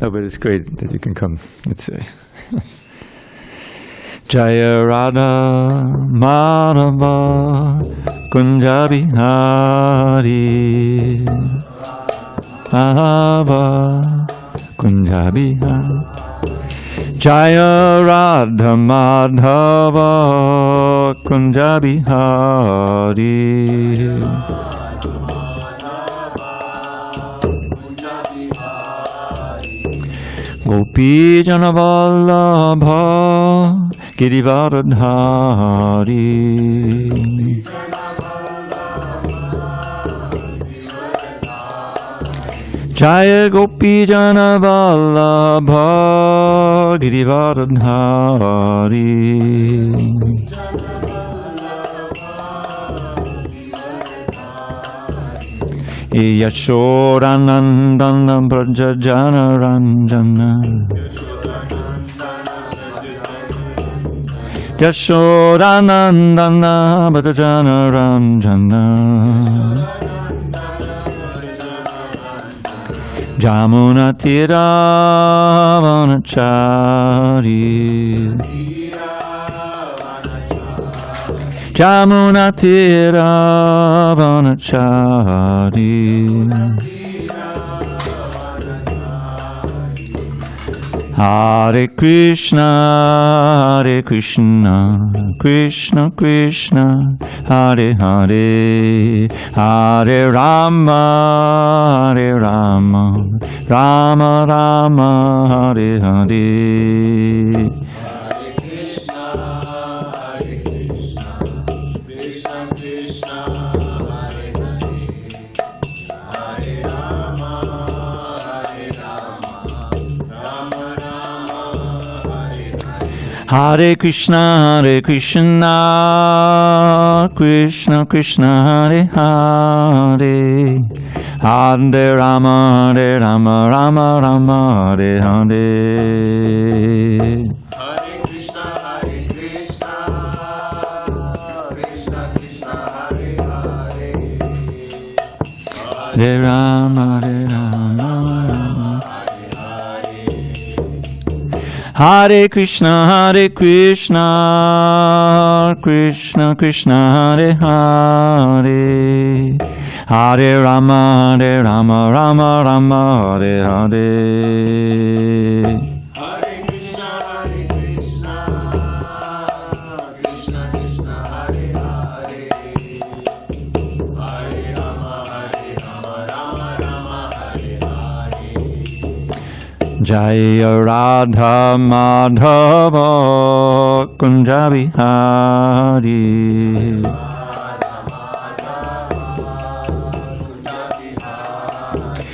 No, but it's great that you can come. It's Jaya Radha Madhava Kunja Bihari Madhava Kunja Bihari Jaya Radha Madhava Kunja Bihari Gopi Jana Vallabha Girivardhari Jaya Gopi Jana Vallabha Girivardhari Yashodanandana Braja Jana Ranjana Yashodanandana Braja Jana Ranjana Jamuna Tira Vanachari Jamuna Tira Vanachari Hare Krishna Krishna Krishna Hare Hare Hare Rama Rama Rama Hare Hare Hare Krishna Krishna Krishna Hare Hare Hare Rama Rama Rama Hare Hare Hare Krishna Krishna Krishna Hare Hare Hare Rama Hare Krishna Krishna Krishna Hare Hare Hare Rama Rama Rama Hare Hare Hare Krishna Krishna Krishna Hare Hare Hare Rama Rama Hare Hare Jaya Radha Madhava Kunja Bihari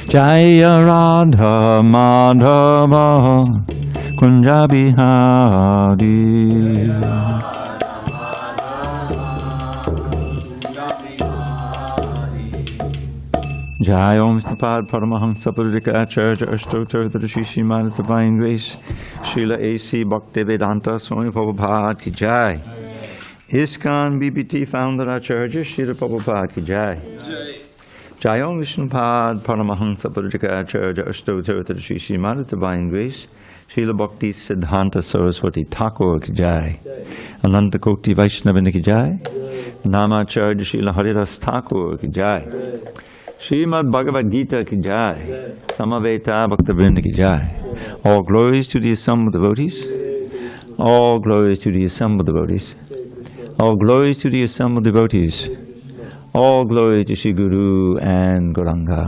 Jaya Radha Madhava Kunja Bihari Jai Om Srimad Paramaḥ Acharya Ashtotar Srimad Divine Grace Srila A.C. Bhaktivedanta Swami Prabhupada Ki Jai ISKCON BBT Founder Acharya Srila Prabhupada Ki Jai Jai Om Vishnupad Paramaḥ Acharya Ashtotar Srimad Divine Grace Srila Bhakti Siddhanta Saraswati Thakur Ki Jai Ananta Koti Vaishnavini Ki Jai Namacharya Srila Haridas Thakur Ki Jai Srimad Bhagavad Gita Ki Jai, Samaveta Bhaktivinoda Ki Jai. All glories to the assembled devotees. All glories to the assembled devotees. All glories to the assembled devotees. All glories to Shri Guru and Gauranga.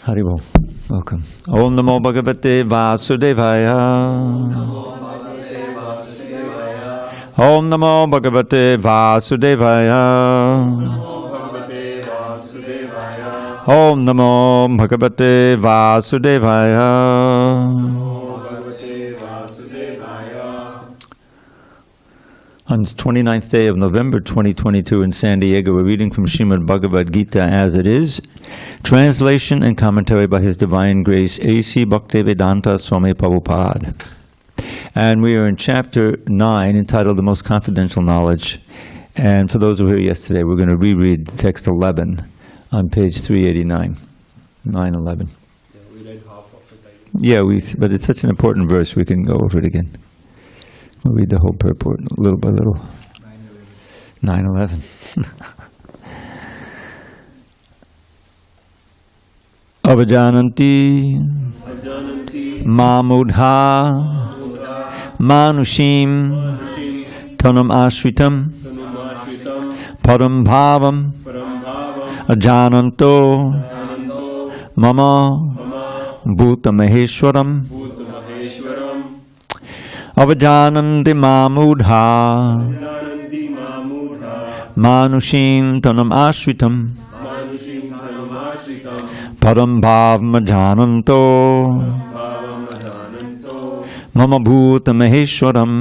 Haribol. Welcome. Om Namo Bhagavate Vasudevaya. Om Namo Bhagavate Vasudevaya. Om Namo Bhagavate Vasudevaya. On the 29th day of November 2022 in San Diego, we're reading from Srimad Bhagavad Gita as it is, translation and commentary by His Divine Grace A.C. Bhaktivedanta Swami Prabhupada. And we are in chapter 9, entitled The Most Confidential Knowledge. And for those who were here yesterday, we're going to reread text 11 on page 389, 911. Yeah, we read half of it. Yeah, but it's such an important verse, we can go over it again. We'll read the whole purport little by little. 911. Avajananti mamudha manushim tanam ashritam param bhavam ajananto mama bhutamaheshwaram avajananti mamudha manushim tanam ashritam param bhavam ajananto mama bhutamaheshwaram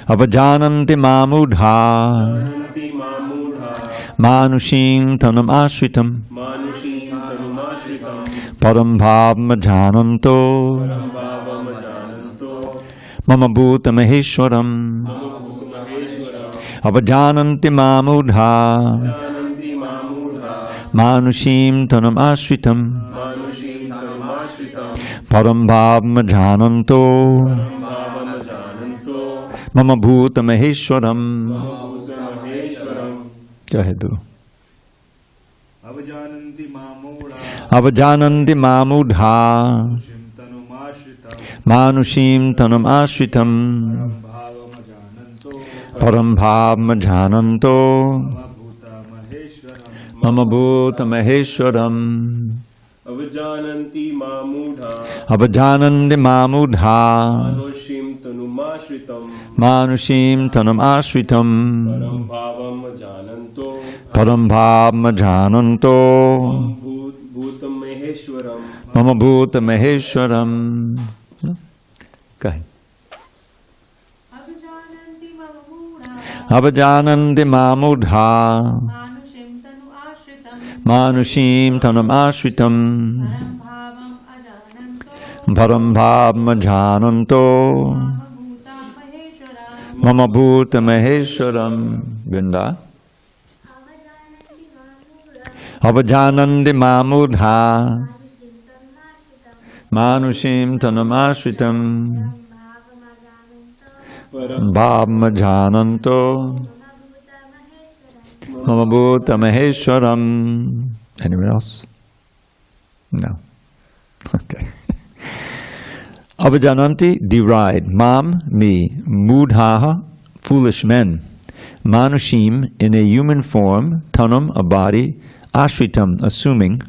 avajananti mamudha manushim tanam ashritam param bhavam ajananto mama bhutamaheshwaram avajananti mamudha manushim tanam ashritam param bhavam ajananto mama bhutamaheshwaram. Go ahead, Boo. Avajananti mamudha manushim tanam ashritam param bhavam ajananto mama bhutamaheshwaram. Avajananti mamudha manushim tanum ashritam param bhavam ajananto mama bhutamaheshwaram. Go ahead. Avajananti mamudha manushim tanam ashritam param bhavam ajananto mama bhutamaheshwaram. Vrinda. Avajananti mamudha manushim tanam ashritam bhavam ajananto mama bhutamaheshwaram. Anyone else? No. Okay. Avajananti, deride. Mam, me. Mudhaha, foolish men. Manushim, in a human form. Tanam, a body. Ashritam, assuming.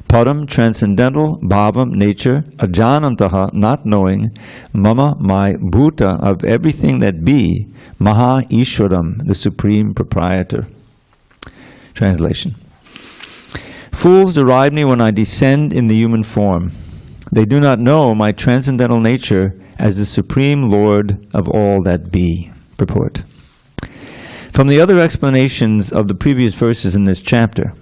Param, transcendental. Bhavam, nature. Ajanantaha, not knowing. Mama, my. Bhuta, of everything that be. Maha Ishwaram, the supreme proprietor. Translation. Fools deride me when I descend in the human form. They do not know my transcendental nature as the Supreme Lord of all that be. Purport. From the other explanations of the previous verses in this chapter,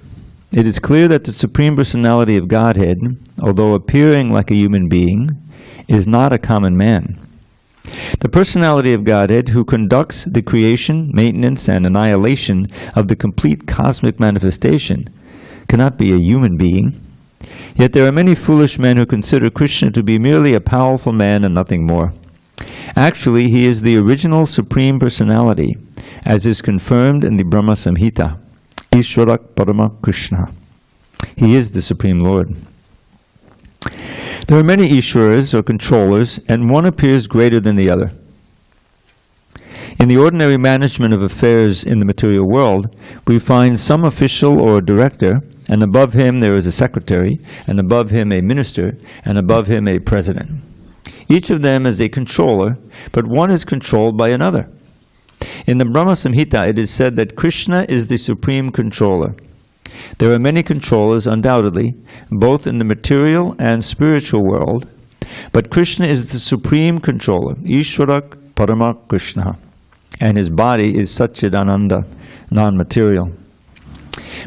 it is clear that the Supreme Personality of Godhead, although appearing like a human being, is not a common man. The Personality of Godhead, who conducts the creation, maintenance, and annihilation of the complete cosmic manifestation, cannot be a human being. Yet there are many foolish men who consider Krishna to be merely a powerful man and nothing more. Actually, he is the original Supreme Personality, as is confirmed in the Brahma-saṁhitā. īśvaraḥ paramaḥ kṛṣṇaḥ. He is the Supreme Lord. There are many īśvaras, or controllers, and one appears greater than the other. In the ordinary management of affairs in the material world, we find some official or director, and above him there is a secretary, and above him a minister, and above him a president. Each of them is a controller, but one is controlled by another. In the Brahma-saṁhitā it is said that Krishna is the supreme controller. There are many controllers, undoubtedly, both in the material and spiritual world, but Krishna is the supreme controller, īśvaraḥ paramaḥ kṛṣṇaḥ, and his body is Satchidananda, non-material.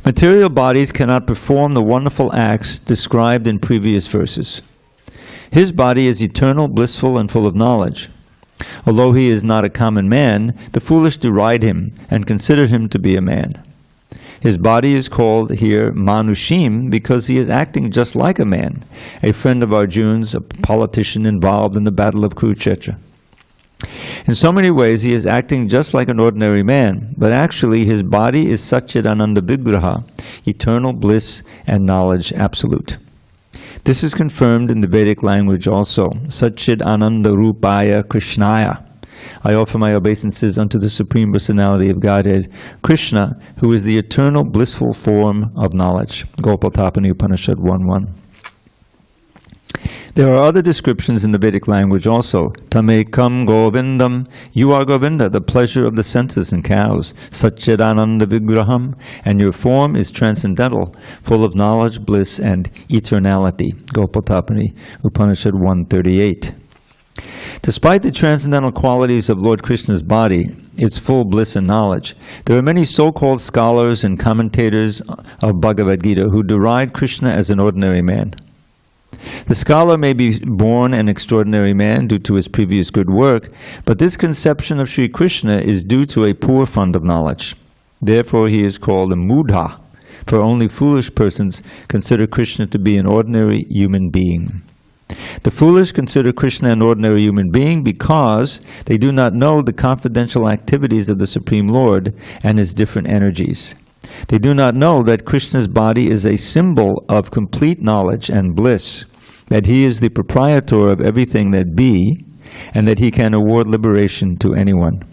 Material bodies cannot perform the wonderful acts described in previous verses. His body is eternal, blissful, and full of knowledge. Although he is not a common man, the foolish deride him and consider him to be a man. His body is called here Manushim because he is acting just like a man, a friend of Arjuna's, a politician involved in the battle of Kurukshetra. In so many ways, he is acting just like an ordinary man, but actually his body is Satchidananda Vigraha, eternal bliss and knowledge absolute. This is confirmed in the Vedic language also, Satchidananda Rupaya Kṛṣṇaḥ. I offer my obeisances unto the Supreme Personality of Godhead, Krishna, who is the eternal blissful form of knowledge. Gopaltapani Upanishad 1.1. There are other descriptions in the Vedic language also. Tamekam Govindam, you are Govinda, the pleasure of the senses and cows. Satchidananda Vigraham, and your form is transcendental, full of knowledge, bliss, and eternality. Gopaltapani Upanishad 1.38. Despite the transcendental qualities of Lord Krishna's body, its full bliss and knowledge, there are many so-called scholars and commentators of Bhagavad Gita who deride Krishna as an ordinary man. The scholar may be born an extraordinary man due to his previous good work, but this conception of Sri Krishna is due to a poor fund of knowledge. Therefore he is called a mudha, for only foolish persons consider Krishna to be an ordinary human being. The foolish consider Krishna an ordinary human being because they do not know the confidential activities of the Supreme Lord and his different energies. They do not know that Krishna's body is a symbol of complete knowledge and bliss, that he is the proprietor of everything that be, and that he can award liberation to anyone.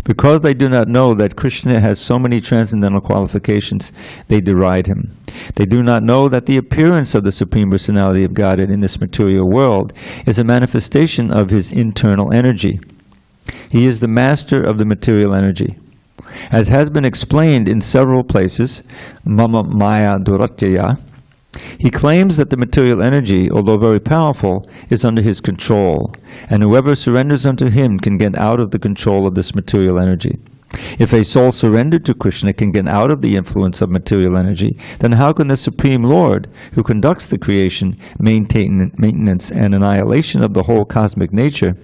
Because they do not know that Krishna has so many transcendental qualifications, they deride him. They do not know that the appearance of the Supreme Personality of Godhead in this material world is a manifestation of his internal energy. He is the master of the material energy. As has been explained in several places, Mama Maya Duratyaya, he claims that the material energy, although very powerful, is under his control, and whoever surrenders unto him can get out of the control of this material energy. If a soul surrendered to Krishna can get out of the influence of material energy, then how can the Supreme Lord, who conducts the creation, maintenance, and annihilation of the whole cosmic nature,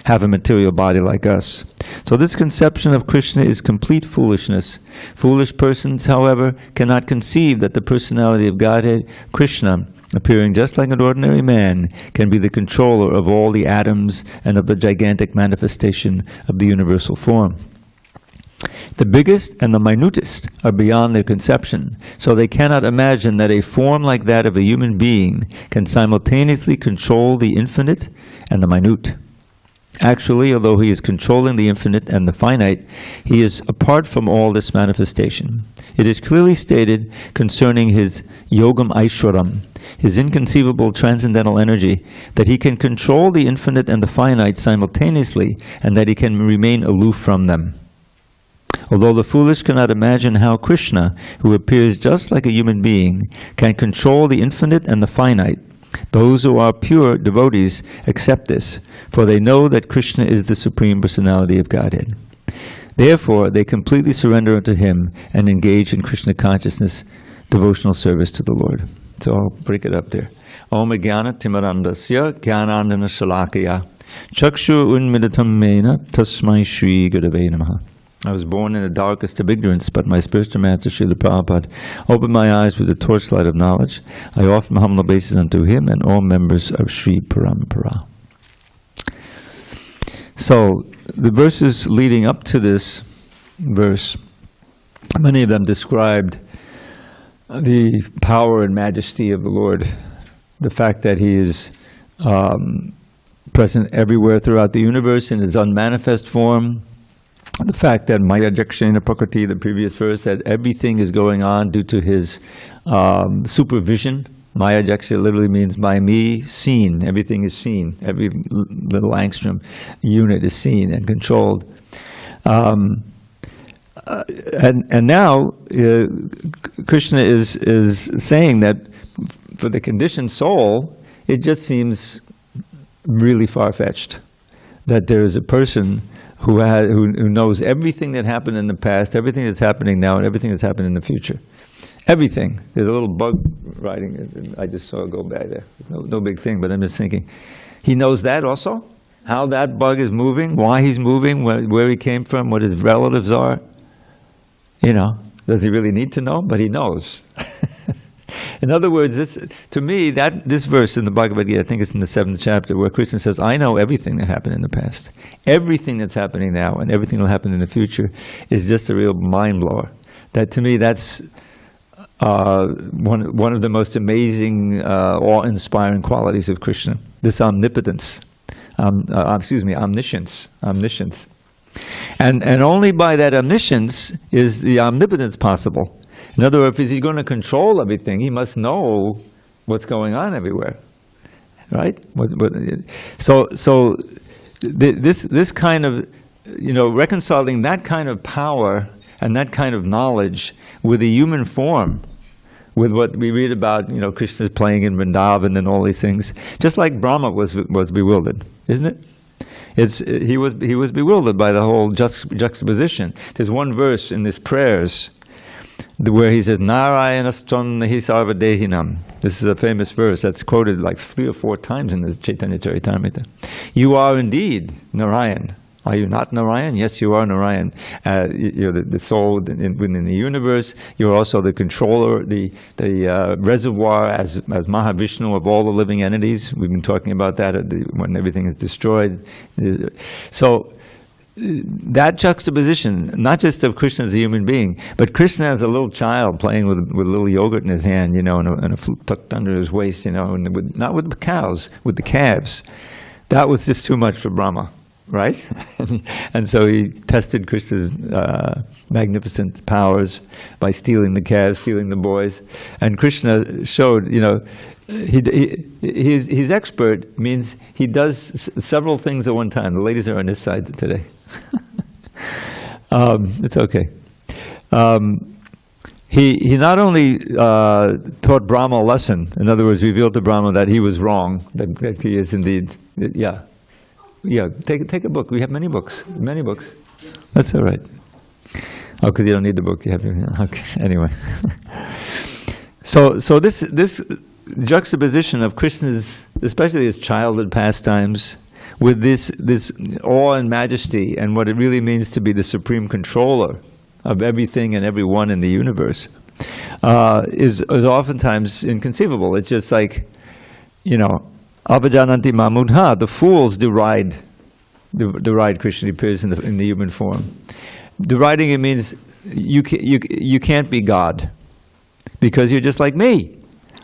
have a material body like us? So this conception of Krishna is complete foolishness. Foolish persons, however, cannot conceive that the personality of Godhead, Krishna, appearing just like an ordinary man, can be the controller of all the atoms and of the gigantic manifestation of the universal form. The biggest and the minutest are beyond their conception, so they cannot imagine that a form like that of a human being can simultaneously control the infinite and the minute. Actually, although he is controlling the infinite and the finite, he is apart from all this manifestation. It is clearly stated concerning his yogam aishwaram, his inconceivable transcendental energy, that he can control the infinite and the finite simultaneously, and that he can remain aloof from them. Although the foolish cannot imagine how Krishna, who appears just like a human being, can control the infinite and the finite, those who are pure devotees accept this, for they know that Krishna is the Supreme Personality of Godhead. Therefore, they completely surrender unto him and engage in Krishna consciousness, devotional service to the Lord. So I'll break it up there. Om Jnana Timarandasya Jnanandana Shalakaya Chakshu Unmidatam Mena Tasmai Shri Gurave Namaha. I was born in the darkest of ignorance, but my spiritual master, Srila Prabhupada, opened my eyes with the torchlight of knowledge. I offer my humble obeisance unto him and all members of Sri Parampara. So, the verses leading up to this verse, many of them described the power and majesty of the Lord, the fact that he is present everywhere throughout the universe in his unmanifest form, the fact that Maya Jakshena Prakriti, the previous verse, that everything is going on due to his supervision. Maya Jakshena literally means by me, seen. Everything is seen. Every little angstrom unit is seen and controlled. And now Krishna is saying that for the conditioned soul, it just seems really far-fetched that there is a person who knows everything that happened in the past, everything that's happening now, and everything that's happening in the future. Everything. There's a little bug riding it. I just saw it go by there. No big thing, but I'm just thinking. He knows that also? How that bug is moving, why he's moving, where he came from, what his relatives are. You know, Does he really need to know? But he knows. In other words, to me, this verse in the Bhagavad Gita, I think it's in the 7th chapter, where Krishna says, I know everything that happened in the past. Everything that's happening now and everything that will happen in the future is just a real mind blower. That, to me, that's one of the most amazing, awe-inspiring qualities of Krishna. This omnipotence, omniscience. And only by that omniscience is the omnipotence possible. In other words, if he's going to control everything, he must know what's going on everywhere, right? This kind of, reconciling that kind of power and that kind of knowledge with the human form, with what we read about, Krishna's playing in Vrindavan and all these things, just like Brahma was bewildered, isn't it? He was bewildered by the whole juxtaposition. There's one verse in his prayers where he says, Narayanastam nahi sarvadehinam. This is a famous verse that's quoted like 3 or 4 times in the Chaitanya Charitamrita. You are indeed Narayan. Are you not Narayan? Yes, you are Narayan. You're the soul within the universe. You're also the controller, the reservoir as Mahavishnu of all the living entities. We've been talking about that when everything is destroyed. So that juxtaposition, not just of Krishna as a human being, but Krishna as a little child playing with a little yogurt in his hand, and a flute tucked under his waist, and not with the cows, with the calves. That was just too much for Brahma, right? And so he tested Krishna's magnificent powers by stealing the calves, stealing the boys. And Krishna showed, he's expert means he does several things at one time. The ladies are on this side today. It's okay. He not only taught Brahma a lesson, in other words, revealed to Brahma that he was wrong, that he is indeed, yeah, take a book. We have many books. That's all right. Oh, because you don't need the book. You have okay. Anyway, so this juxtaposition of Krishna's, especially his childhood pastimes, with this awe and majesty, and what it really means to be the supreme controller of everything and everyone in the universe, is oftentimes inconceivable. It's just like, Abhajananti mamudha, the fools deride Krishna. He appears in the human form. Deriding it means you can't be God because you're just like me.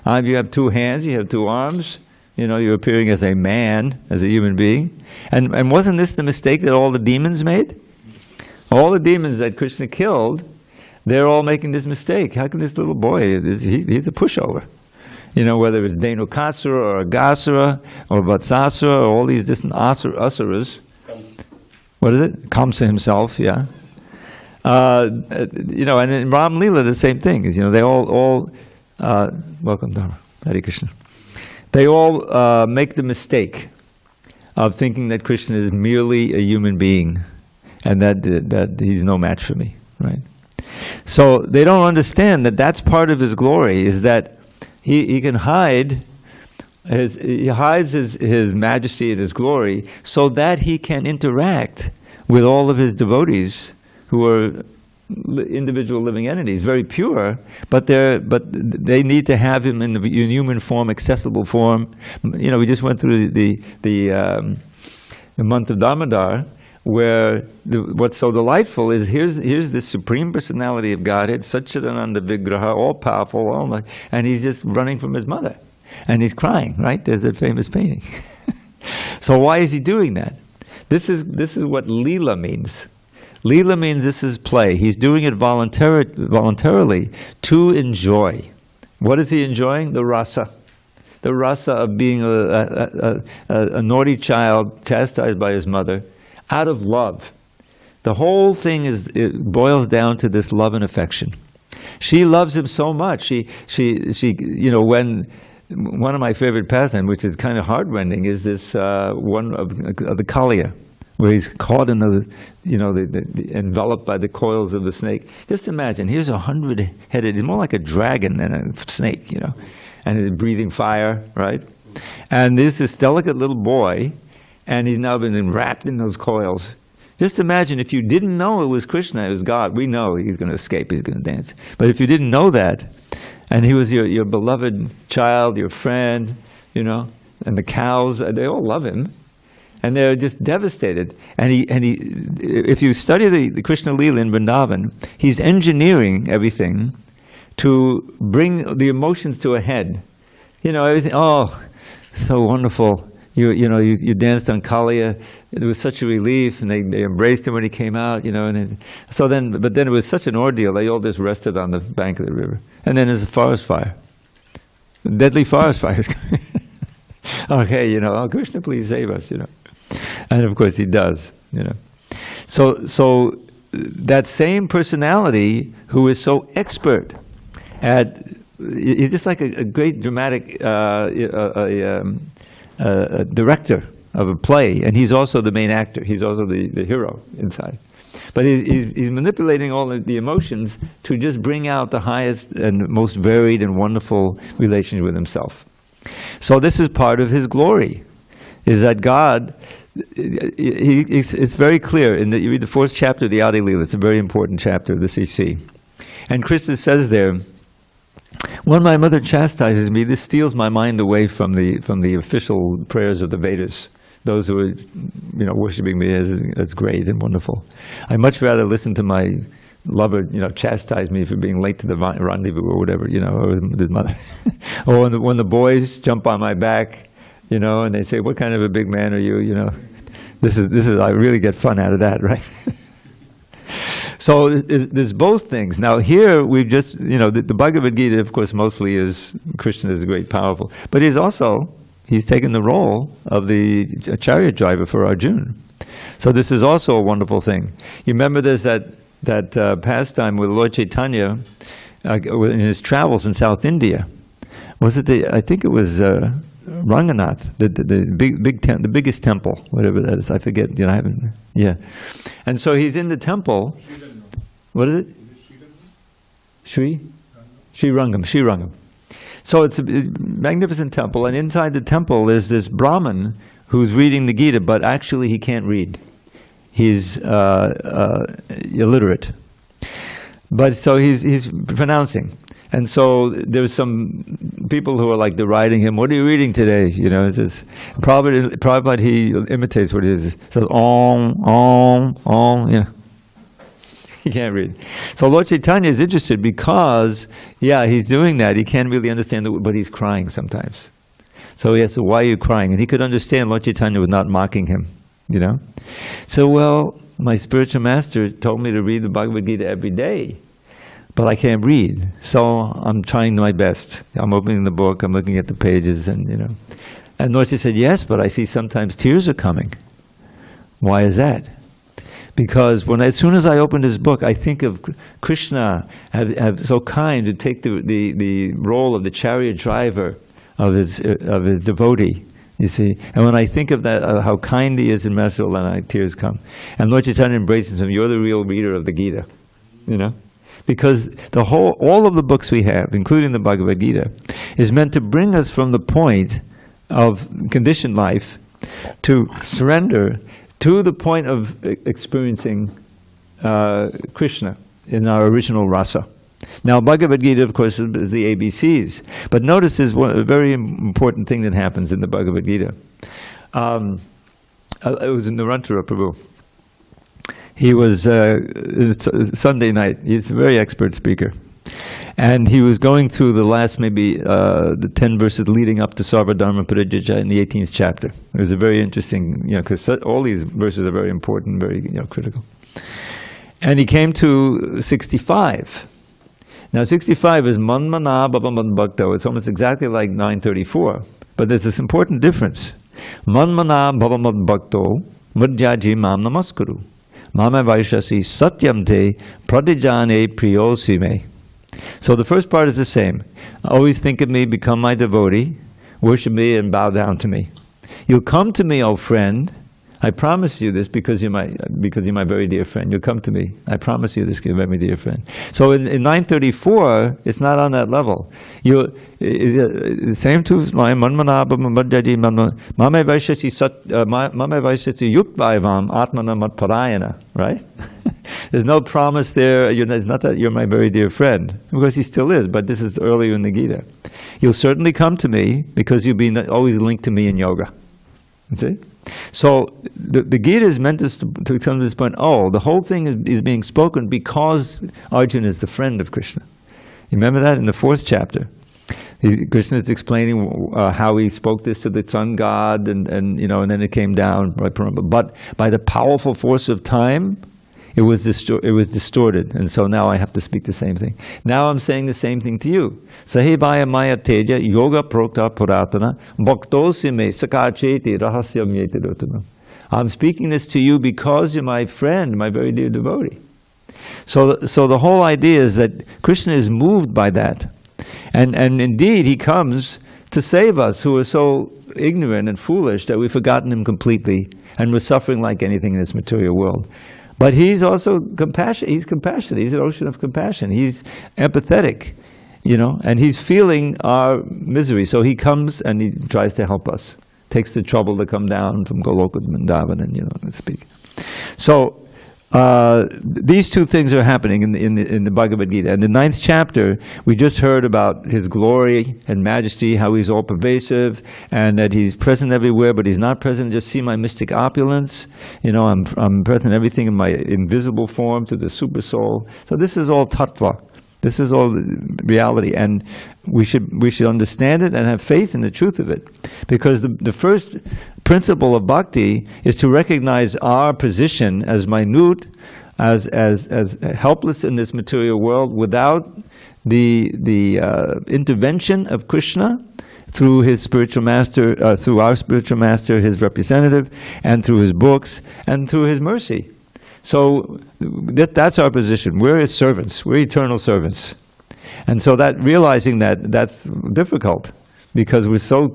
You have 2 hands, you have 2 arms. You're appearing as a man, as a human being. And wasn't this the mistake that all the demons made? All the demons that Krishna killed, they're all making this mistake. How can this little boy, he's a pushover. Whether it's Dhenukasura or Agasura or Vatsasura or all these different asuras. What is it? Kamsa himself, yeah. And in Ram Leela, the same thing is, they all welcome, Dharma, Hare Krishna. They all make the mistake of thinking that Krishna is merely a human being and that he's no match for me, right? So they don't understand that that's part of his glory, is that he can hide he hides his majesty and his glory so that he can interact with all of his devotees who are individual living entities, very pure, but they need to have him in human form, accessible form. We just went through the month of Damodar, where what's so delightful is here's this Supreme Personality of Godhead, Satchidananda Vigraha, all powerful, and he's just running from his mother, and he's crying. Right? There's that famous painting. So why is he doing that? This is what Leela means. Leela means this is play. He's doing it voluntarily to enjoy. What is he enjoying? The rasa. The rasa of being a naughty child chastised by his mother out of love. The whole thing it boils down to this love and affection. She loves him so much. She when one of my favorite pastimes, which is kind of heartrending, is this one of the Kaliya, where he's caught in enveloped by the coils of the snake. Just imagine, here's 100-headed, he's more like a dragon than a snake, and he's breathing fire, right? And there's this delicate little boy, and he's now been wrapped in those coils. Just imagine if you didn't know it was Krishna, it was God. We know he's going to escape, he's going to dance. But if you didn't know that, and he was your beloved child, your friend, you know, and the cows, they all love him. And they're just devastated. And he, if you study the Krishna Lila in Vrindavan, he's engineering everything to bring the emotions to a head. You know, everything, oh, so wonderful. You danced on Kaliya. It was such a relief, and they embraced him when he came out, you know. But then it was such an ordeal. They all just rested on the bank of the river. And then there's a forest fire. Deadly forest fires. Okay, you know, oh, Krishna, please save us, you know. And of course he does, you know. So that same personality who is so expert at, he's just like a great dramatic director of a play, and he's also the main actor. He's also the hero inside. But he's manipulating all the emotions to just bring out the highest and most varied and wonderful relationship with himself. So this is part of his glory, is that God, it's very clear. You read the 4th chapter of the Adi Lila, it's a very important chapter of the CC. And Krishna says there, when my mother chastises me, this steals my mind away from the official prayers of the Vedas. Those who are, you know, worshiping me as great and wonderful. I much rather listen to my lover, you know, chastise me for being late to the rendezvous or whatever, you know, or his mother. Or when the boys jump on my back, you know, and they say, "What kind of a big man are you?" You know, this is I really get fun out of that, right? So there's both things. Now here we've just, you know, the Bhagavad Gita, of course, mostly is Krishna is great, powerful, but he's taken the role of the chariot driver for Arjuna. So this is also a wonderful thing. You remember there's that pastime with Lord Chaitanya in his travels in South India. Was it I think it was Ranganath, the biggest temple, whatever that is. I forget. You know, I haven't. Yeah, and so he's in the temple. What is it? Sri Rangam. So it's a magnificent temple, and inside the temple there's this Brahmin who's reading the Gita, but actually he can't read. He's illiterate. But so he's pronouncing. And so there's some people who are like deriding him. What are you reading today? You know, it says, Prabhupada, he imitates what it is. It says, you know. He can't read. So Lord Chaitanya is interested because, yeah, he's doing that. He can't really understand, but he's crying sometimes. So he asks, why are you crying? And he could understand Lord Chaitanya was not mocking him, you know. So, well, my spiritual master told me to read the Bhagavad Gita every day, but I can't read. So I'm trying my best. I'm opening the book, I'm looking at the pages, and, you know. And Lord Chaitanya said, yes, but I see sometimes tears are coming. Why is that? Because as soon as I opened his book, I think of Krishna, so kind to take the role of the chariot driver of his devotee. You see, and when I think of that, how kind he is in Master, then tears come. And Lord Chaitanya embraces him. You're the real reader of the Gita, you know, because all of the books we have, including the Bhagavad Gita, is meant to bring us from the point of conditioned life to surrender to the point of experiencing Krishna in our original rasa. Now, Bhagavad Gita, of course, is the ABCs. But notice there's a very important thing that happens in the Bhagavad Gita. It was in Narantara Prabhu. He was Sunday night. He's a very expert speaker. And he was going through the last, maybe the 10 verses leading up to Sarvadharma Parityāja in the 18th chapter. It was a very interesting, you know, because all these verses are very important, very, you know, critical. And he came to 65. Now 65 is Manmana Bhavaman Bhakto. It's almost exactly like 934. But there's this important difference. Manmana Bhavaman Bhakto Mudjaji Mam Namaskuru. Mama Vaishasi Satyam Te Pradijane Priyosime. So the first part is the same. Always think of me, become my devotee, worship me and bow down to me. You'll come to me, O friend, I promise you this because you're my very dear friend. You'll come to me. I promise you this, you're my very dear friend. So in 934, it's not on that level. Same two line, manmanabha madhyaji mame vaishati yukbhaivam atmana matparayana, right? There's no promise there. It's not that you're my very dear friend, because he still is, but this is earlier in the Gita. You'll certainly come to me because you'll be always linked to me in yoga. You see? So the Gita is meant to come to this point, the whole thing is being spoken because Arjuna is the friend of Krishna. You remember that in the 4th chapter? Krishna is explaining how he spoke this to the sun god, and then it came down. But by the powerful force of time, it was distorted, and so now I have to speak the same thing. Now I'm saying the same thing to you. Sahibaya maya teja yoga prokta puratana bhaktosi me sakacheti rahasyam yetirotanam. I'm speaking this to you because you're my friend, my very dear devotee. So the whole idea is that Krishna is moved by that. And indeed, he comes to save us who are so ignorant and foolish that we've forgotten him completely and we're suffering like anything in this material world. But he's also compassionate. He's compassionate. He's an ocean of compassion. He's empathetic, and he's feeling our misery. So he comes and he tries to help us. Takes the trouble to come down from Goloka Vrindavan and speak. So these two things are happening in the Bhagavad Gita. In the 9th chapter, we just heard about his glory and majesty, how he's all pervasive, and that he's present everywhere, but he's not present. Just see my mystic opulence. I'm present in everything in my invisible form to the super soul. So this is all tattva. This is all reality, and we should understand it and have faith in the truth of it, because the first principle of bhakti is to recognize our position as minute, as helpless in this material world, without the intervention of Krishna through his spiritual master, through our spiritual master, his representative, and through his books, and through his mercy. So that's our position. We're his servants. We're eternal servants. And so realizing that's difficult, because we're so,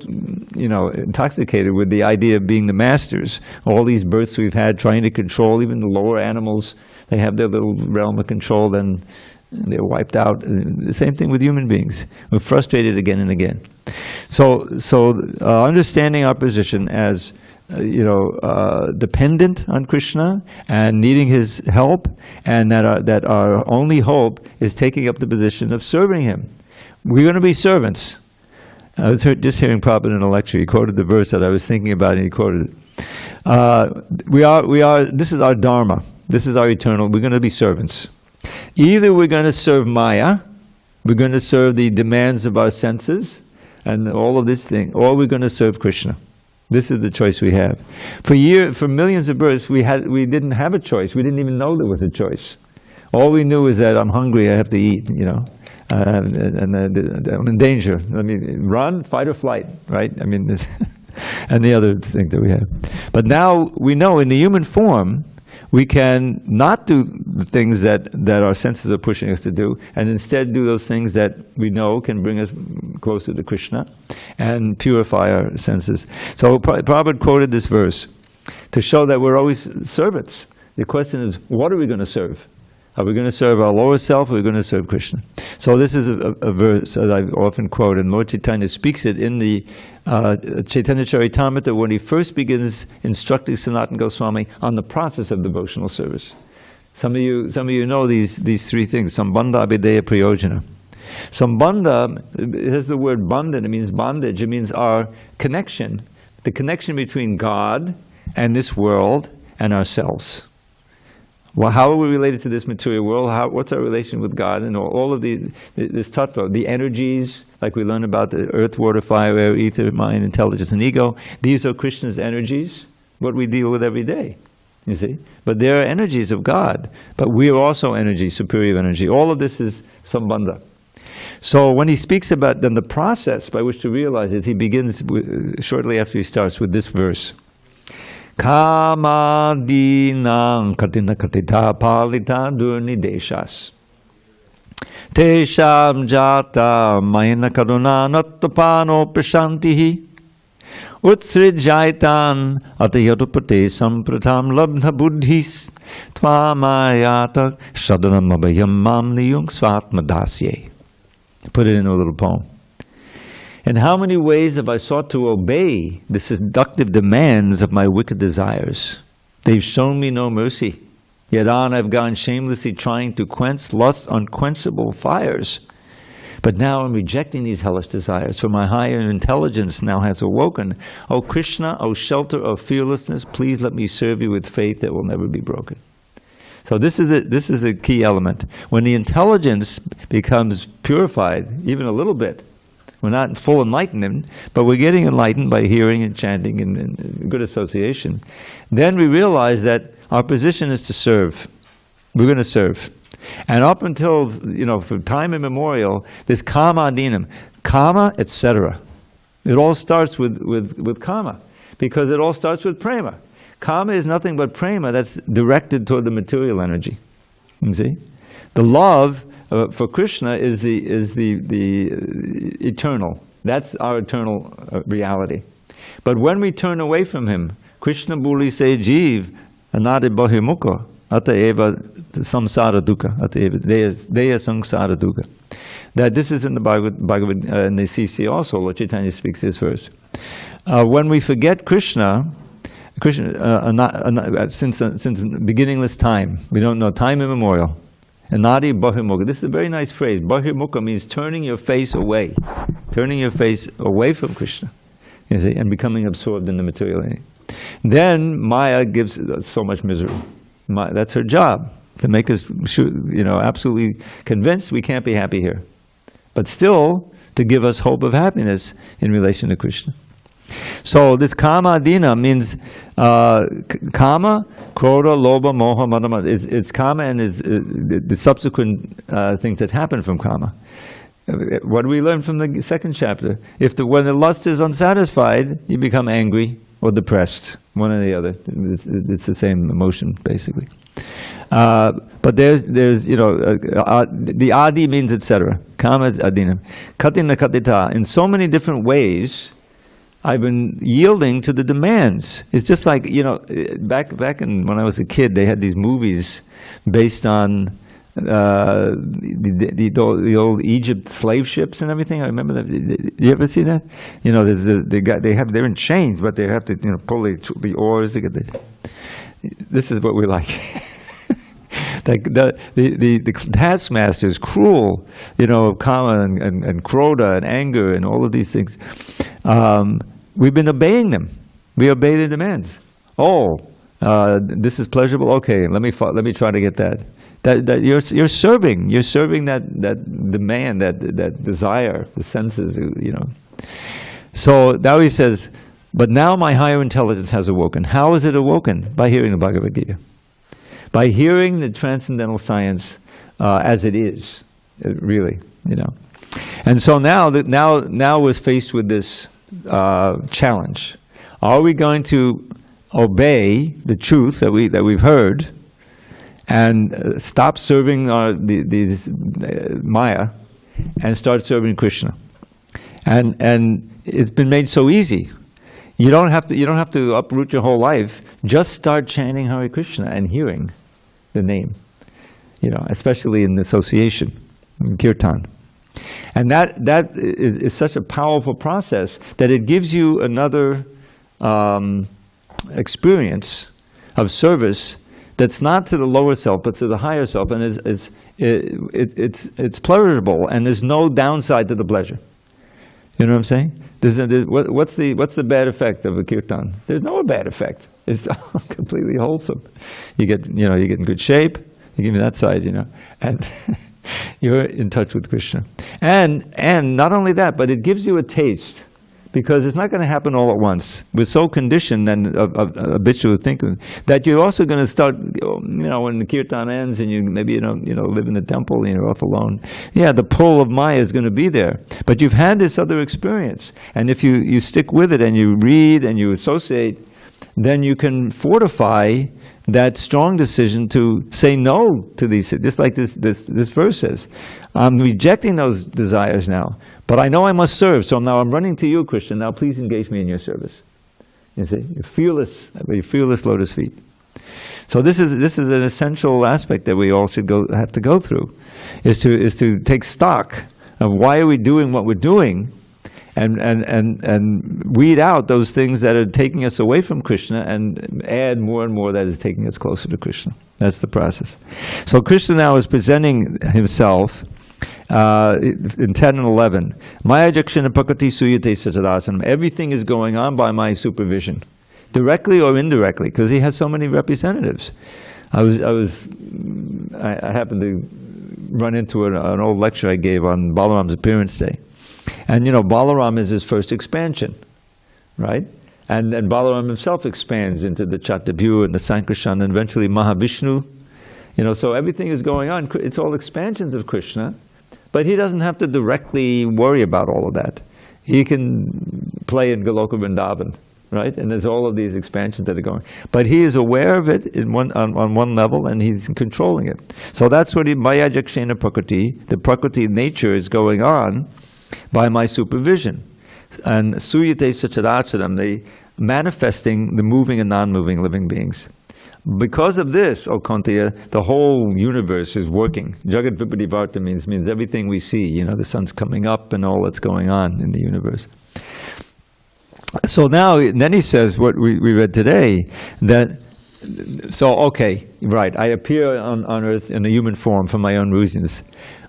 intoxicated with the idea of being the masters. All these births we've had trying to control even the lower animals. They have their little realm of control, then they're wiped out. The same thing with human beings. We're frustrated again and again. So understanding our position as dependent on Krishna and needing his help, and that our only hope is taking up the position of serving him. We're going to be servants. I was just hearing Prabhupada in a lecture. He quoted the verse that I was thinking about, and he quoted it. We are. This is our dharma. This is our eternal. We're going to be servants. Either we're going to serve Maya, we're going to serve the demands of our senses and all of this thing, or we're going to serve Krishna. This is the choice we have. For millions of births, we didn't have a choice. We didn't even know there was a choice. All we knew is that I'm hungry, I have to eat, and I'm in danger. I mean, run, fight or flight, right? I mean, and the other things that we have. But now we know in the human form, we can not do the things that our senses are pushing us to do, and instead do those things that we know can bring us closer to Krishna and purify our senses. So Prabhupada quoted this verse to show that we're always servants. The question is, what are we going to serve? Are we going to serve our lower self, or are we going to serve Krishna? So this is a verse that I often quote, and Lord Chaitanya speaks it in the Chaitanya Charitamrita when he first begins instructing Sanatana Goswami on the process of devotional service. Some of you know these three things: Sambandha, Abhideya, Prayojana. Sambandha, it has the word bandhan, it means bondage, it means our connection, the connection between God and this world and ourselves. Well, how are we related to this material world? What's our relation with God? And all of this tattva, the energies, like we learn about the earth, water, fire, air, ether, mind, intelligence, and ego. These are Krishna's energies, what we deal with every day, you see. But they are energies of God. But we are also energy, superior energy. All of this is sambandha. So when he speaks about then the process by which to realize it, he begins shortly after he starts with this verse. Kamadinang katina katita palita durnideshas tesham jata mayana karuna nattapano prashantihi Utsrijaitan atayatupate sampratam labdha buddhis tvamayata shadanam abhayam mam niyung svatma dasye. Put it in a little poem. In how many ways have I sought to obey the seductive demands of my wicked desires? They've shown me no mercy. Yet on I've gone shamelessly trying to quench lust's unquenchable fires. But now I'm rejecting these hellish desires, for my higher intelligence now has awoken. O Krishna, O shelter of fearlessness, please let me serve you with faith that will never be broken. So this is the key element. When the intelligence becomes purified, even a little bit, we're not in full enlightenment, but we're getting enlightened by hearing and chanting and good association. Then we realize that our position is to serve. We're going to serve. And up until, for time immemorial, this kama adinam, kama, etc. It all starts with kama, because it all starts with prema. Kama is nothing but prema that's directed toward the material energy. You see? The love for Krishna is the eternal. That's our eternal reality. But when we turn away from him, Krishna buli se jeev anadi bahimukha ataeva samsara dukkha ataeva deya samsara dukkha. That this is in the Bhagavad in the CC also. Lord Chaitanya speaks this verse. When we forget Krishna, since beginningless time, we don't know, time immemorial. Anadi bahimukha. This is a very nice phrase. Bahimukha means turning your face away from Krishna, you see, and becoming absorbed in the material. Then Maya gives so much misery. That's her job, to make us, absolutely convinced we can't be happy here, but still to give us hope of happiness in relation to Krishna. So this kama adina means kama, krodha, lobha, moha, madama. It's kama and it's the subsequent things that happen from kama. What do we learn from the second chapter? When the lust is unsatisfied, you become angry or depressed, one or the other. It's the same emotion, basically. But there's the adi means etc. Kama adina. Katina katita. In so many different ways, I've been yielding to the demands. It's just like, back in when I was a kid, they had these movies based on the old Egypt slave ships and everything. I remember that. You ever see that? They're in chains, but they have to pull the oars to get This is what we like. The taskmaster is cruel, kama and krodha and anger and all of these things. We've been obeying them. We obey the demands. This is pleasurable. Okay, let me try to get that. That you're serving that demand, that desire, the senses, So now he says, but now my higher intelligence has awoken. How is it awoken? By hearing the Bhagavad Gita. By hearing the transcendental science as it is, really, And so now we're faced with this challenge. Are we going to obey the truth that we've heard and stop serving these Maya and start serving Krishna? And it's been made so easy. You don't have to uproot your whole life. Just start chanting Hare Krishna and hearing the name, especially in association, in kirtan. And that is such a powerful process that it gives you another experience of service that's not to the lower self, but to the higher self, and it's pleasurable, and there's no downside to the pleasure. You know what I'm saying? What's the bad effect of a kirtan? There's no bad effect. It's completely wholesome. You get in good shape. You give me that side, and you're in touch with Krishna. And not only that, but it gives you a taste, because it's not going to happen all at once. We're so conditioned and habitual thinking that you're also going to start, when the kirtan ends and you maybe live in the temple and you're off alone. Yeah, the pull of Maya is going to be there. But you've had this other experience, and if you stick with it and you read and you associate, then you can fortify that strong decision to say no to these, just like this verse says. I'm rejecting those desires now, but I know I must serve, so now I'm running to you, Krishna. Now please engage me in your service. You see, fearless lotus feet. So this is an essential aspect that we all should have to go through, is to take stock of why are we doing what we're doing, and weed out those things that are taking us away from Krishna and add more and more that is taking us closer to Krishna. That's the process. So Krishna now is presenting himself in 10 and 11. Maya jakshana prakriti suyate satarasanam. Everything is going on by my supervision, directly or indirectly, because he has so many representatives. I happened to run into an old lecture I gave on Balaram's appearance day. And Balaram is his first expansion, right? And Balaram himself expands into the Chaturvyu and the Sankarshan and eventually Mahavishnu. So everything is going on. It's all expansions of Krishna, but he doesn't have to directly worry about all of that. He can play in Goloka Vrindavan, right? And there's all of these expansions that are going. But he is aware of it on one level, and he's controlling it. So that's what Maya jakshena prakriti, the prakriti nature is going on by my supervision. And suyate sataracharam, the manifesting the moving and non-moving living beings. Because of this, O Kuntiya, the whole universe is working. Jagat Vipadivarta means everything we see. The sun's coming up and all that's going on in the universe. So now, then he says what we read today, okay, right, I appear on earth in a human form for my own reasons.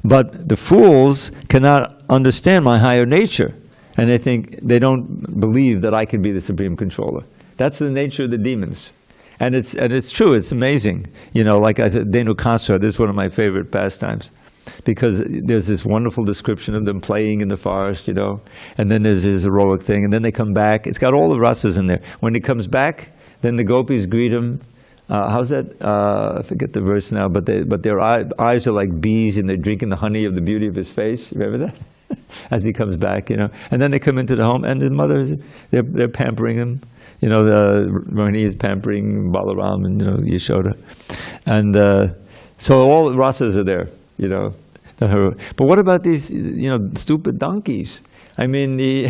But the fools cannot understand my higher nature, and they don't believe that I can be the supreme controller. That's the nature of the demons. And it's true, it's amazing. Like I said, Dhenukasura, this is one of my favorite pastimes, because there's this wonderful description of them playing in the forest, and then there's this heroic thing, and then they come back. It's got all the rasas in there. When he comes back, then the gopis greet him. How's that? I forget the verse now, but their eyes are like bees, and they're drinking the honey of the beauty of his face. You remember that? As he comes back, And then they come into the home, and his mothers, they're pampering him. The Rohini is pampering Balaram and Yashoda, and so all the rasas are there. But what about these stupid donkeys? I mean, he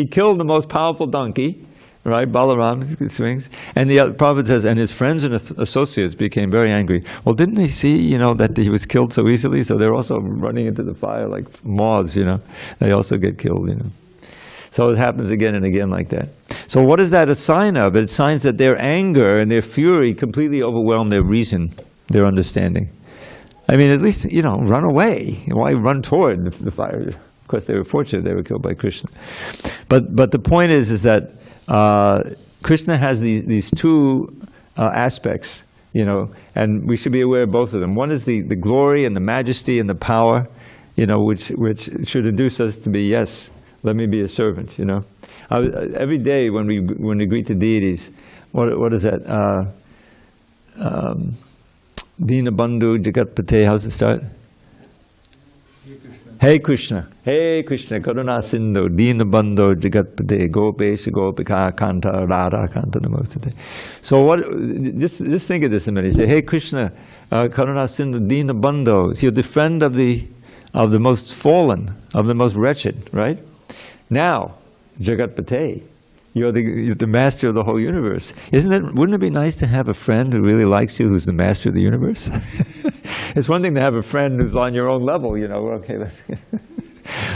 killed the most powerful donkey. Right, Balaram swings, and the Prabhupada says, and his friends and associates became very angry. Well, didn't they see, that he was killed so easily? So they're also running into the fire like moths. They also get killed. So it happens again and again like that. So what is that a sign of? It's signs that their anger and their fury completely overwhelm their reason, their understanding. I mean, at least run away. Why run toward the fire? Of course, they were fortunate; they were killed by Krishna. But the point is that. Krishna has these two aspects, and we should be aware of both of them. One is the glory and the majesty and the power, which should induce us to be, yes, let me be a servant. Every day when we greet the deities, what is that? Dina Bandhu Jagatpate. How's it start? Hey Krishna, Karuna Sindhu, Dina Bandhu Jagatpate, Gopesha Gopika Kanta Radha Kanta Namostate. So just think of this a minute. You say, hey Krishna, Karuna Sindhu, Dina Bandhu. So you're the friend of the most fallen, of the most wretched, right? Now, Jagatpate, you're the master of the whole universe. Wouldn't it be nice to have a friend who really likes you, who's the master of the universe? It's one thing to have a friend who's on your own level, okay.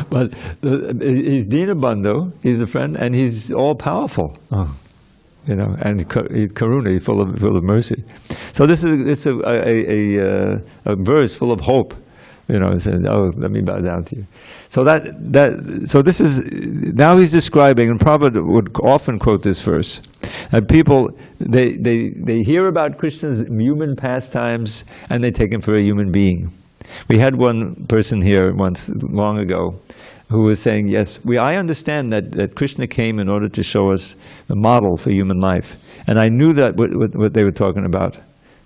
But he's Dina Bandhu, he's a friend, and he's all powerful. And he's Karuna, he's full of mercy. So it's a verse full of hope. Saying, let me bow down to you. So so this is, now he's describing, and Prabhupada would often quote this verse. And people, they hear about Krishna's human pastimes, and they take him for a human being. We had one person here once, long ago, who was saying, yes, I understand that Krishna came in order to show us the model for human life. And I knew that what they were talking about.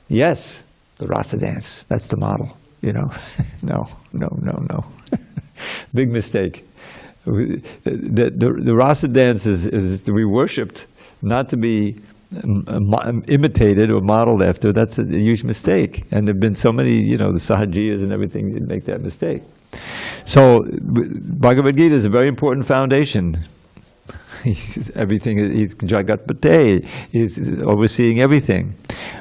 Yes, the rasa dance, that's the model. No. Big mistake. The rasa dance is to be worshipped, not to be imitated or modeled after, that's a huge mistake. And there have been so many, the Sahajiyas and everything that make that mistake. So Bhagavad Gita is a very important foundation. He's Jagat-pate, he's overseeing everything.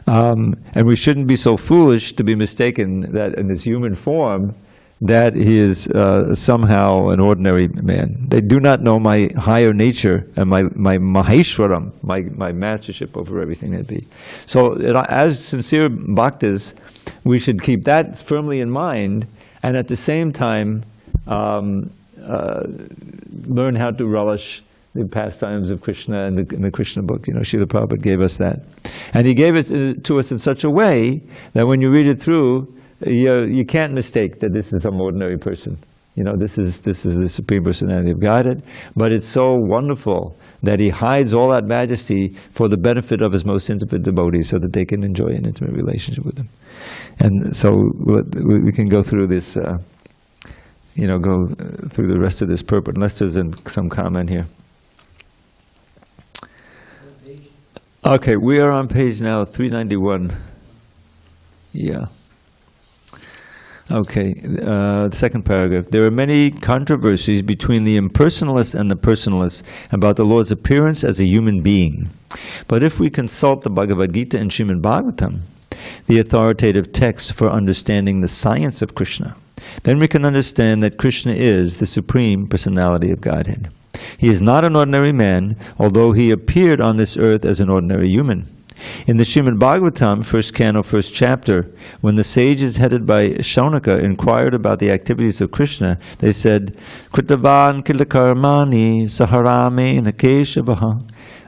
And we shouldn't be so foolish to be mistaken that in his human form, that he is somehow an ordinary man. They do not know my higher nature and my maheshwaram, my mastership over everything that be. So as sincere bhaktas, we should keep that firmly in mind, and at the same time learn how to relish the pastimes of Krishna in the Krishna book. Srila Prabhupada gave us that. And he gave it to us in such a way that when you read it through, you can't mistake that this is some ordinary person. This is the Supreme Personality of Godhead. But it's so wonderful that he hides all that majesty for the benefit of his most intimate devotees, so that they can enjoy an intimate relationship with him. And so we can go through this, go through the rest of this purport, unless there's some comment here. Okay, we are on page now 391. Yeah. Okay, the second paragraph. There are many controversies between the impersonalists and the personalists about the Lord's appearance as a human being. But if we consult the Bhagavad Gita and Srimad Bhagavatam, the authoritative texts for understanding the science of Krishna, then we can understand that Krishna is the Supreme Personality of Godhead. He is not an ordinary man, although he appeared on this earth as an ordinary human. In the Srimad Bhagavatam, first canto, first chapter, when the sages headed by Shaunaka inquired about the activities of Krishna, they said, Kritavan kilakarmani saharame nakeshavaha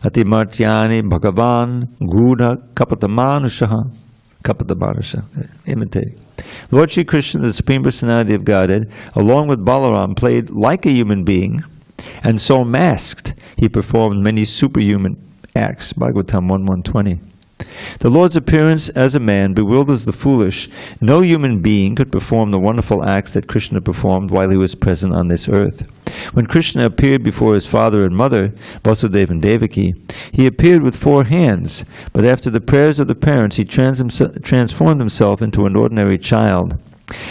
atimartyani bhagavan gudha kapatamanushaha. Kapatamanusha, imitating. Lord Shri Krishna, the Supreme Personality of Godhead, along with Balaram, played like a human being, and so masked, he performed many superhuman acts. Bhagavatam 1:120. The Lord's appearance as a man bewilders the foolish. No human being could perform the wonderful acts that Krishna performed while he was present on this earth. When Krishna appeared before his father and mother, Vasudeva and Devaki, he appeared with 4 hands, but after the prayers of the parents, he transformed himself into an ordinary child.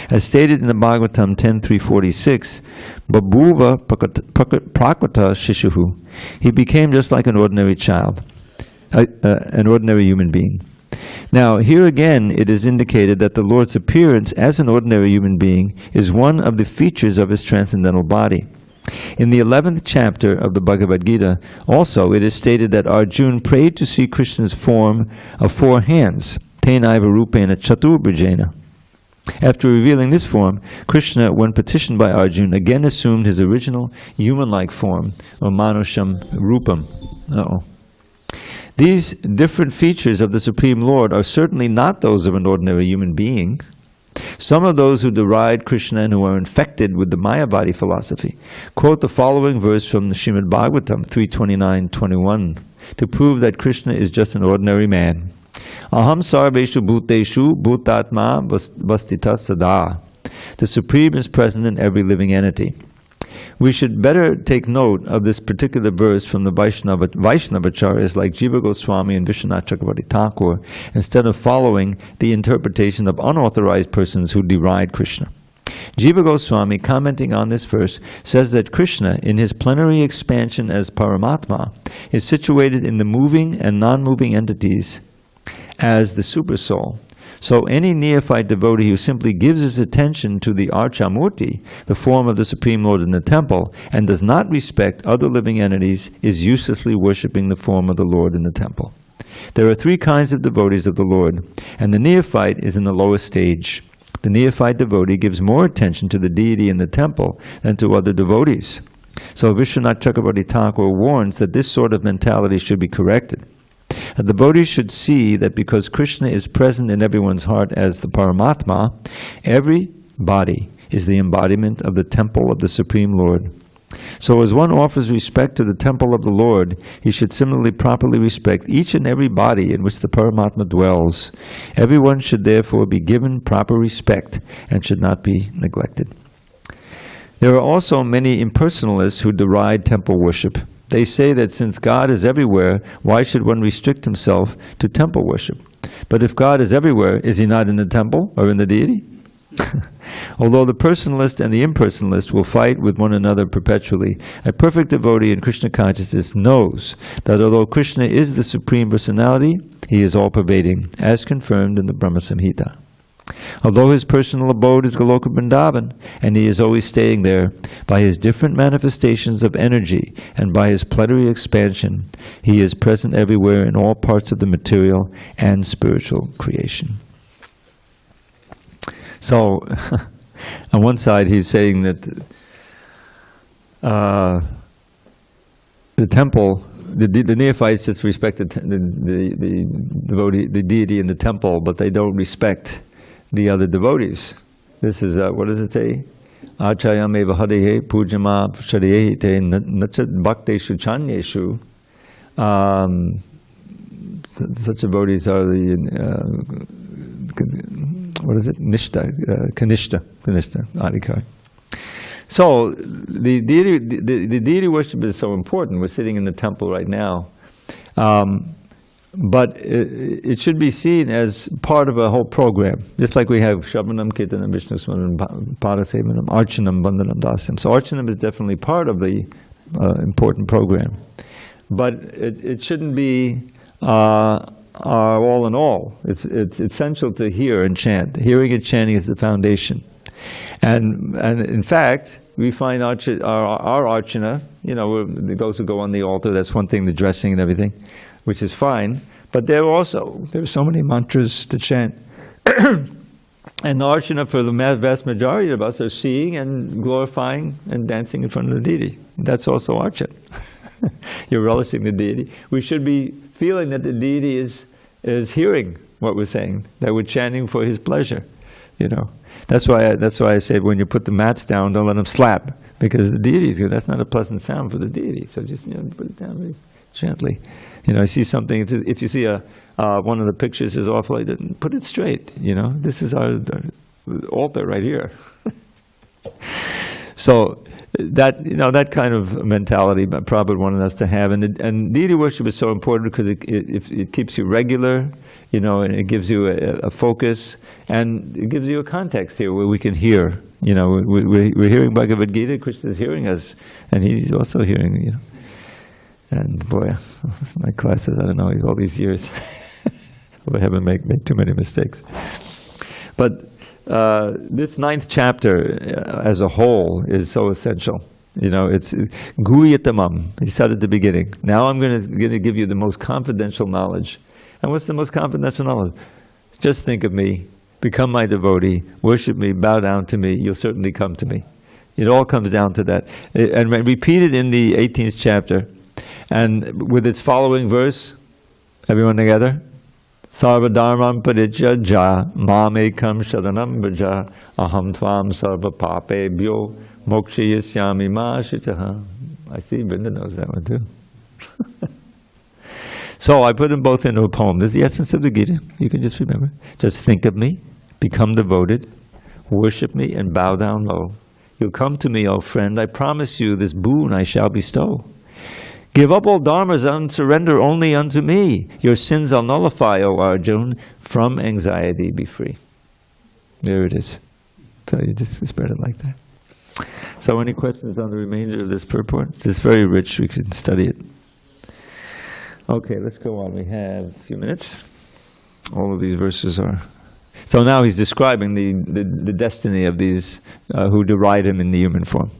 As stated in the Bhagavatam 10.346, Babhuva prakrita shishuhu, he became just like an ordinary child, an ordinary human being. Now, here again, it is indicated that the Lord's appearance as an ordinary human being is one of the features of his transcendental body. In the 11th chapter of the Bhagavad Gita, also, it is stated that Arjuna prayed to see Krishna's form of 4 hands, tenaiva rupena chaturbhujena. After revealing this form, Krishna, when petitioned by Arjuna, again assumed his original human-like form, or manusham rupam. These different features of the Supreme Lord are certainly not those of an ordinary human being. Some of those who deride Krishna and who are infected with the Mayavadi philosophy quote the following verse from the Srimad Bhagavatam 3:29-21 to prove that Krishna is just an ordinary man. Aham sarveshu bhuteshu bhutatma vastita sada. The Supreme is present in every living entity. We should better take note of this particular verse from the Vaishnavacharyas like Jiva Goswami and Vishwanath Chakravarti Thakur, instead of following the interpretation of unauthorized persons who deride Krishna. Jiva Goswami, commenting on this verse, says that Krishna, in his plenary expansion as Paramatma, is situated in the moving and non-moving entities as the Supersoul. So any neophyte devotee who simply gives his attention to the Archamurti, the form of the Supreme Lord in the temple, and does not respect other living entities, is uselessly worshipping the form of the Lord in the temple. There are 3 kinds of devotees of the Lord, and the neophyte is in the lowest stage. The neophyte devotee gives more attention to the deity in the temple than to other devotees. So Vishwanath Chakravarti Thakur warns that this sort of mentality should be corrected. A devotee should see that because Krishna is present in everyone's heart as the Paramatma, every body is the embodiment of the temple of the Supreme Lord. So as one offers respect to the temple of the Lord, he should similarly properly respect each and every body in which the Paramatma dwells. Everyone should therefore be given proper respect and should not be neglected. There are also many impersonalists who deride temple worship. They say that since God is everywhere, why should one restrict himself to temple worship? But if God is everywhere, is he not in the temple or in the deity? Although the personalist and the impersonalist will fight with one another perpetually, a perfect devotee in Krishna consciousness knows that although Krishna is the Supreme Personality, he is all-pervading, as confirmed in the Brahma-saṁhitā. Although his personal abode is Goloka Vrindavan, and he is always staying there, by his different manifestations of energy and by his plenary expansion, he is present everywhere in all parts of the material and spiritual creation. So, on one side he's saying that the temple, the neophytes just respect the devotee, the deity in the temple, but they don't respect the other devotees. This is, what does it say? Achayam eva harihe pujama shariyehite nachat bhakteshu chanyeshu. Such devotees are the, what is it? Nishta, Kanishta Adhikar. So, the deity worship is so important. We're sitting in the temple right now. But it should be seen as part of a whole program. Just like we have Shravanam, Kirtanam, Vishnu Smaranam, Parasevanam, Archanam, Vandanam, Dasyam. So Archanam is definitely part of the important program. But it shouldn't be all in all. It's essential to hear and chant. Hearing and chanting is the foundation. And in fact, we find our Archana, you know, those who go on the altar, that's one thing, the dressing and everything, which is fine, but there's so many mantras to chant. And the Archana, for the vast majority of us, are seeing and glorifying and dancing in front of the deity. That's also Archana. You're relishing the deity. We should be feeling that the deity is hearing what we're saying, that we're chanting for his pleasure, you know. That's why I say when you put the mats down, don't let them slap, because the deity's good. That's not a pleasant sound for the deity. So just, you know, put it down very gently. You know, I see something. If you see one of the pictures is off like that, put it straight. You know, this is our altar right here. So that, you know, that kind of mentality Prabhupada wanted us to have, and deity worship is so important because it keeps you regular, you know, and it gives you a focus, and it gives you a context here where we can hear. You know, we're hearing Bhagavad Gita. Krishna is hearing us, and he's also hearing. You know, and boy, my classes, I don't know, all these years, I haven't made too many mistakes, but. This 9th chapter as a whole is so essential. You know, it's guyatamam. He said at the beginning. Now I'm going to give you the most confidential knowledge. And what's the most confidential knowledge? Just think of me, become my devotee, worship me, bow down to me, you'll certainly come to me. It all comes down to that. And repeated in the 18th chapter. And with its following verse, everyone together? Sarva dharmam parijajya mamekam sharanam braja aham tvam sarva papebhyo mokshayisyami ma shitaha. I see Brenda knows that one too. So I put them both into a poem. This is the essence of the Gita. You can just remember. Just think of me, become devoted, worship me, and bow down low. You'll come to me, O friend. I promise you this boon I shall bestow. Give up all dharmas and surrender only unto me. Your sins I'll nullify, O Arjun. From anxiety be free. There it is. So you just spread it like that. So any questions on the remainder of this purport? It's very rich. We can study it. Okay, let's go on. We have a few minutes. All of these verses are... So now he's describing the destiny of these who deride him in the human form.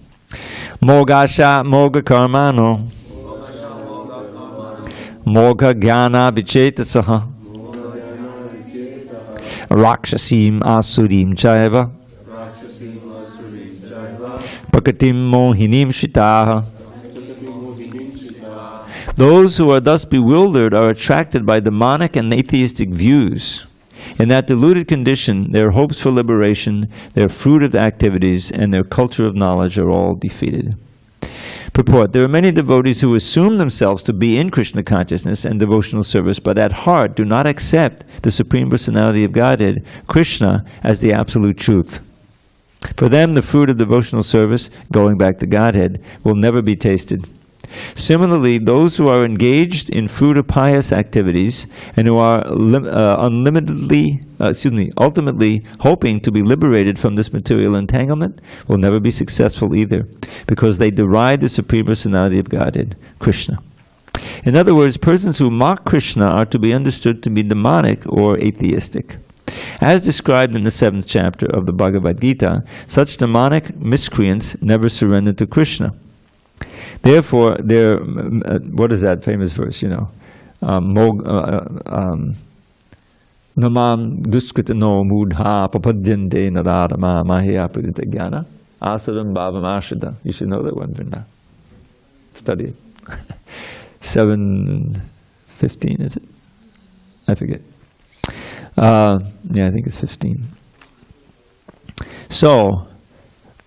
Mogasha moga karmano moga jnana vichetasaha rakshasim asurim chaiva prakatim mohinim shitaha. Those who are thus bewildered are attracted by demonic and atheistic views. In that deluded condition, their hopes for liberation, their fruitive activities, and their culture of knowledge are all defeated. Purport: there are many devotees who assume themselves to be in Krishna consciousness and devotional service, but at heart do not accept the Supreme Personality of Godhead, Krishna, as the absolute truth. For them, the fruit of devotional service, going back to Godhead, will never be tasted. Similarly, those who are engaged in fruit of pious activities and who are ultimately hoping to be liberated from this material entanglement will never be successful either, because they deride the Supreme Personality of Godhead, Krishna. In other words, persons who mock Krishna are to be understood to be demonic or atheistic. As described in the 7th chapter of the Bhagavad Gita, such demonic miscreants never surrender to Krishna. Therefore, what is that famous verse, Namam duskritano mudha papadyante naradama mahya pradita jnana asaram bhavam ashita. You should know that one, Vrinda. Study it. 7:15, is it? I forget. Yeah, I think it's 15. So,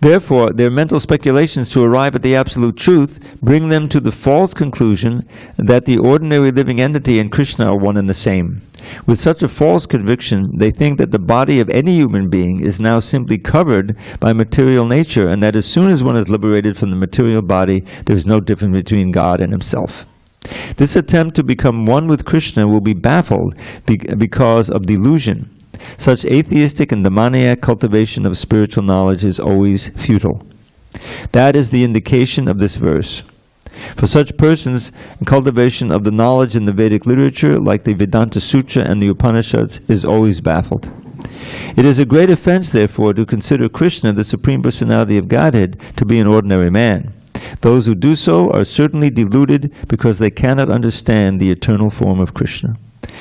therefore, their mental speculations to arrive at the absolute truth bring them to the false conclusion that the ordinary living entity and Krishna are one and the same. With such a false conviction, they think that the body of any human being is now simply covered by material nature, and that as soon as one is liberated from the material body, there is no difference between God and himself. This attempt to become one with Krishna will be baffled because of delusion. Such atheistic and demoniac cultivation of spiritual knowledge is always futile. That is the indication of this verse. For such persons, cultivation of the knowledge in the Vedic literature, like the Vedanta Sutra and the Upanishads, is always baffled. It is a great offense, therefore, to consider Krishna, the Supreme Personality of Godhead, to be an ordinary man. Those who do so are certainly deluded because they cannot understand the eternal form of Krishna.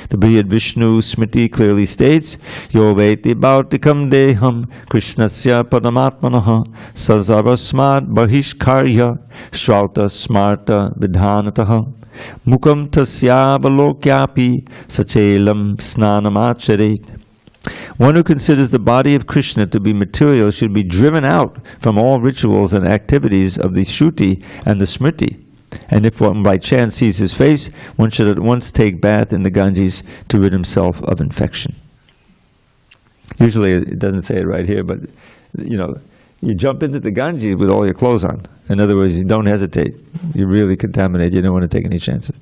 The Brihad Vishnu Smriti clearly states, Yo veti bhautikam deham krishnasya paramatmanaha sazarasmad bahishkarya shrauta smarta vidhanataha mukam tasyabalokyapi sachelam snanamacharet. One who considers the body of Krishna to be material should be driven out from all rituals and activities of the Shruti and the Smriti. And if one by chance sees his face, one should at once take bath in the Ganges to rid himself of infection. Usually it doesn't say it right here, but you jump into the Ganges with all your clothes on. In other words, you don't hesitate. You're really contaminated. You don't want to take any chances.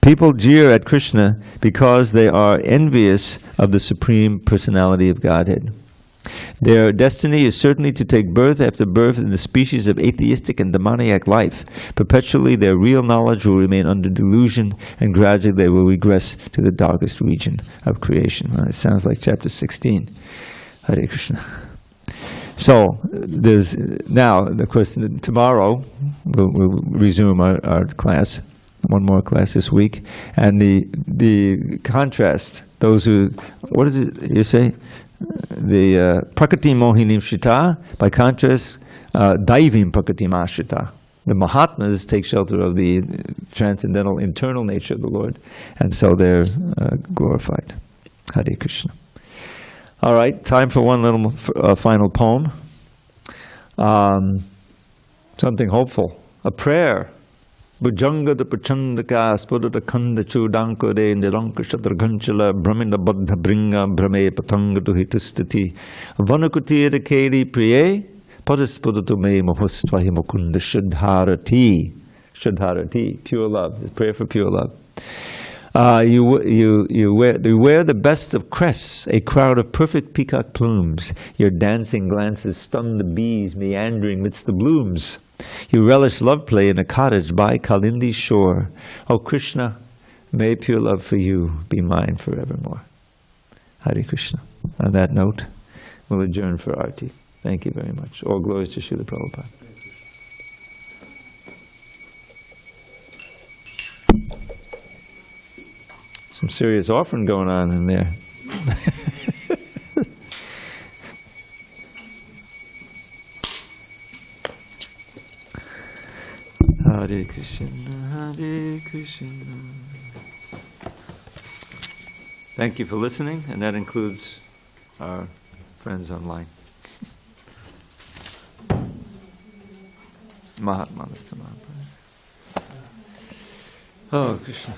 People jeer at Krishna because they are envious of the Supreme Personality of Godhead. Their destiny is certainly to take birth after birth in the species of atheistic and demoniac life. Perpetually their real knowledge will remain under delusion, and gradually they will regress to the darkest region of creation. It sounds like chapter 16. Hare Krishna. So, now, of course, tomorrow we'll resume our class. One more class this week, and the contrast. Those who, what does it you say? The Prakriti Mohinim Shita, by contrast, Daivim Prakriti Mashita. The Mahatmas take shelter of the transcendental internal nature of the Lord, and so they're glorified. Hare Krishna. All right, time for one little final poem. Something hopeful. A prayer. Bhujanga the Prachandaka Spodata Kanda Chudankore Niranka Shatraganchila Brahmina Baddha Bringa Brahme Patanga to Hitustati Vanakuti Keri Priye Padaspodatu Me Mahustvahi Mukunda Shadharati. Shadharati, pure love, prayer for pure love. You wear the best of crests, a crowd of perfect peacock plumes. Your dancing glances stun the bees meandering midst the blooms. You relish love play in a cottage by Kalindi's shore. O Krishna, may pure love for you be mine forevermore. Hare Krishna. On that note, we'll adjourn for Arti. Thank you very much. All glories to Srila Prabhupada. Some serious offering going on in there. Hare Krishna, Hare Krishna. Thank you for listening, and that includes our friends online. Mahatma. Oh, Krishna.